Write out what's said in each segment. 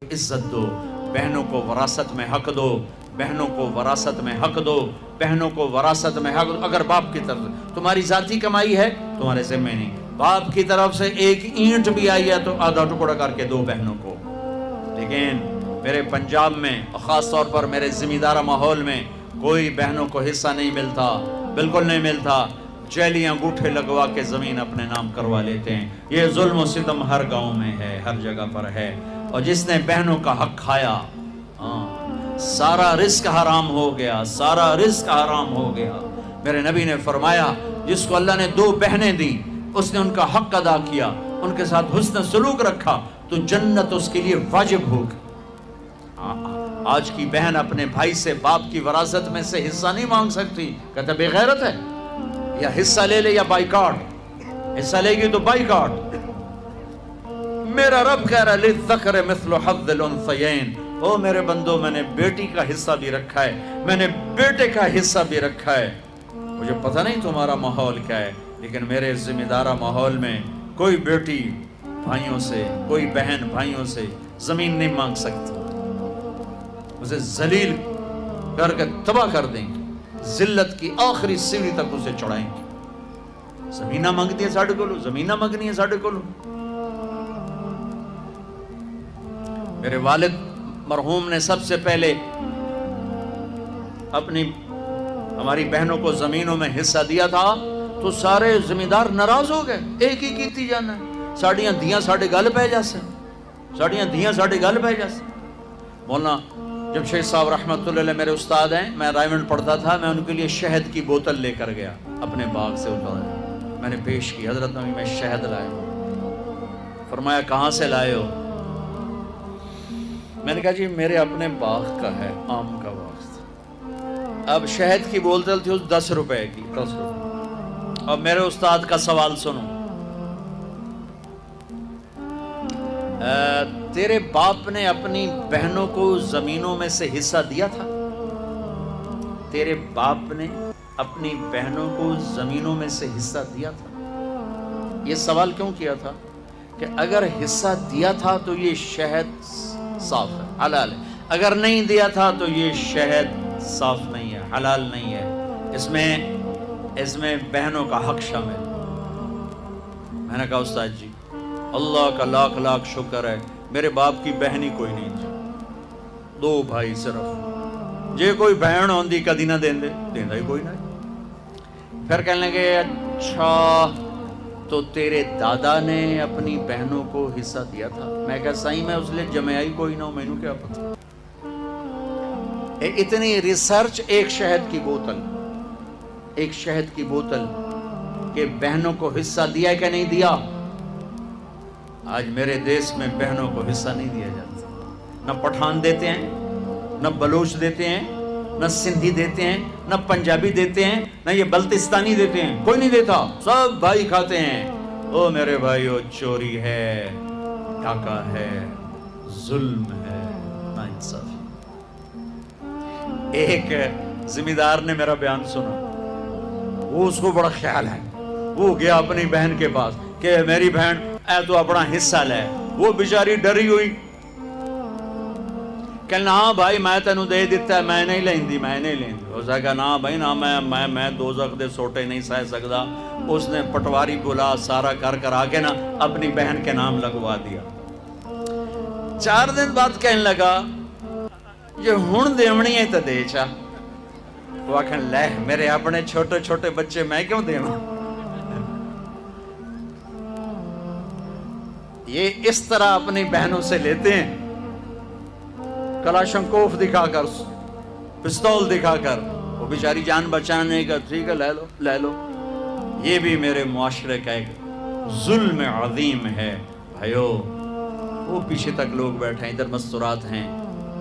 عزت دو، بہنوں کو وراثت میں حق دو، بہنوں کو وراثت میں حق دو، بہنوں کو وراثت میں حق دو۔ اگر باپ کی طرف تمہاری ذاتی کمائی ہے تمہارے ذمہ نہیں، باپ کی طرف سے ایک اینٹ بھی آئی ہے تو آدھا ٹکڑا کر کے دو بہنوں کو۔ لیکن میرے پنجاب میں خاص طور پر میرے زمیندارہ ماحول میں کوئی بہنوں کو حصہ نہیں ملتا، بالکل نہیں ملتا۔ جیلیاں انگوٹھے لگوا کے زمین اپنے نام کروا لیتے ہیں۔ یہ ظلم و ستم ہر گاؤں میں ہے، ہر جگہ پر ہے۔ اور جس نے بہنوں کا حق کھایا سارا رزق حرام ہو گیا، سارا رزق حرام ہو گیا۔ میرے نبی نے فرمایا جس کو اللہ نے 2 بہنیں دی، اس نے ان کا حق ادا کیا، ان کے ساتھ حسن سلوک رکھا تو جنت اس کے لیے واجب ہوگی۔ آج کی بہن اپنے بھائی سے باپ کی وراثت میں سے حصہ نہیں مانگ سکتی، کہتا بے غیرت ہے، یا حصہ لے لے یا بائیکاٹ، حصہ لے گی تو بائیکاٹ۔ میرا رب کہہ رہا ہے للذکر مثل حظ الانثیین، او میرے بندو میں نے بیٹی کا حصہ بھی رکھا ہے، میں نے بیٹے کا حصہ بھی رکھا ہے۔ مجھے پتہ نہیں تمہارا ماحول کیا ہے، لیکن میرے ذمہ دارہ ماحول میں کوئی بیٹی بھائیوں سے، کوئی بہن بھائیوں سے زمین نہیں مانگ سکتی، اسے ذلیل کر کے تباہ کر دیں گے، ذلت کی آخری سیڑھی تک اسے چڑھائیں گے۔ زمینہ مانگتی ہے ساڑھے کولو، زمینہ مانگنی ہے ساڑھے کولو۔ میرے والد مرحوم نے سب سے پہلے اپنی ہماری بہنوں کو زمینوں میں حصہ دیا تھا تو سارے زمیندار ناراض ہو گئے، ایک ہی کیتی جانا ہے، ساڑیاں دیاں ساڑھے گل پہ جیسے، ساڑیاں دیاں ساڑھے گل پہ جیسے۔ مولانا جمشید صاحب رحمت اللہ علیہ میرے استاد ہیں، میں رائمنڈ پڑھتا تھا، میں ان کے لیے شہد کی بوتل لے کر گیا، اپنے باغ سے اتارا، میں نے پیش کی، حضرت نبی میں شہد لائے ہوں۔ فرمایا کہاں سے لائے ہو؟ میں نے کہا جی میرے اپنے باغ کا ہے، آم کا باغ تھا۔ اب شہد کی بوتل تھی اس 10 روپے کی، 10 روپے۔ اب میرے استاد کا سوال سنو، تیرے باپ نے اپنی بہنوں کو زمینوں میں سے حصہ دیا تھا؟ تیرے باپ نے اپنی بہنوں کو زمینوں میں سے حصہ دیا تھا؟ یہ سوال کیوں کیا تھا کہ اگر حصہ دیا تھا تو یہ شہد صاف ہے، حلال ہے، اگر نہیں دیا تھا تو یہ شہد صاف نہیں ہے، حلال نہیں ہے، اس میں بہنوں کا حق شامل۔ میں نے کہا استاد جی اللہ کا لاکھ لاکھ شکر ہے میرے باپ کی بہن ہی کوئی نہیں تھی، 2 بھائی صرف، جے کوئی بہن ہوندی کدی نہ دیندے، دیندا ہی کوئی نہیں۔ پھر کہنے لگے اچھا تو تیرے دادا نے اپنی بہنوں کو حصہ دیا تھا؟ میں کہا صحیح میں اس لیے جمعہ ہی کوئی نہ ہو، میں نے کیا پتا۔ اتنی ریسرچ ایک شہد کی بوتل، ایک شہد کی بوتل کہ بہنوں کو حصہ دیا کہ نہیں دیا؟ آج میرے دیش میں بہنوں کو حصہ نہیں دیا جاتا، نہ پٹھان دیتے ہیں، نہ بلوچ دیتے ہیں، نہ سندھی دیتے ہیں، نہ پنجابی دیتے ہیں، نہ یہ بلتستانی دیتے ہیں، کوئی نہیں دیتا، سب بھائی کھاتے ہیں۔ او میرے بھائیو، چوری ہے، ڈاکہ ہے، ظلم ہے، ناانصافی۔ ایک زمیندار نے میرا بیان سنا، وہ اس کو بڑا خیال ہے، وہ گیا اپنی بہن کے پاس کہ میری بہن اے تو اپنا حصہ لے، وہ بیچاری ڈری ہوئی، کہنا ہاں بھائی میں تینوں دے دیتا ہے، میں نہیں لیندی، میں نہیں لیندی۔ اس نے کہا نا بھائی نا، میں دوزخ دے سوٹے نہیں سہ سکتا۔ اس نے پٹواری بلا سارا کر آ کے نا اپنی بہن کے نام لگوا دیا۔ 4 دن بعد کہنے لگا یہ ہن دیونی ہے تو دے چا۔ وہ آکھن لے میرے اپنے چھوٹے چھوٹے بچے میں کیوں دیواں؟ یہ اس طرح اپنی بہنوں سے لیتے ہیں، کلاشنکوف دکھا کر، پستول دکھا کر، وہ بیچاری جان بچانے کا، ٹھیک ہے لے لو لے لو۔ یہ بھی میرے معاشرے کا ایک ظلم عظیم ہے بھائیو۔ وہ پیچھے تک لوگ بیٹھے ہیں، ادھر مستورات ہیں،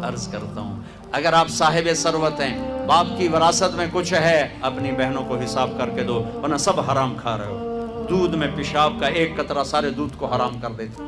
عرض کرتا ہوں اگر آپ صاحب ثروت ہیں، باپ کی وراثت میں کچھ ہے، اپنی بہنوں کو حساب کر کے دو، ورنہ سب حرام کھا رہے ہو۔ دودھ میں پیشاب کا ایک قطرہ سارے دودھ کو حرام کر دیتے۔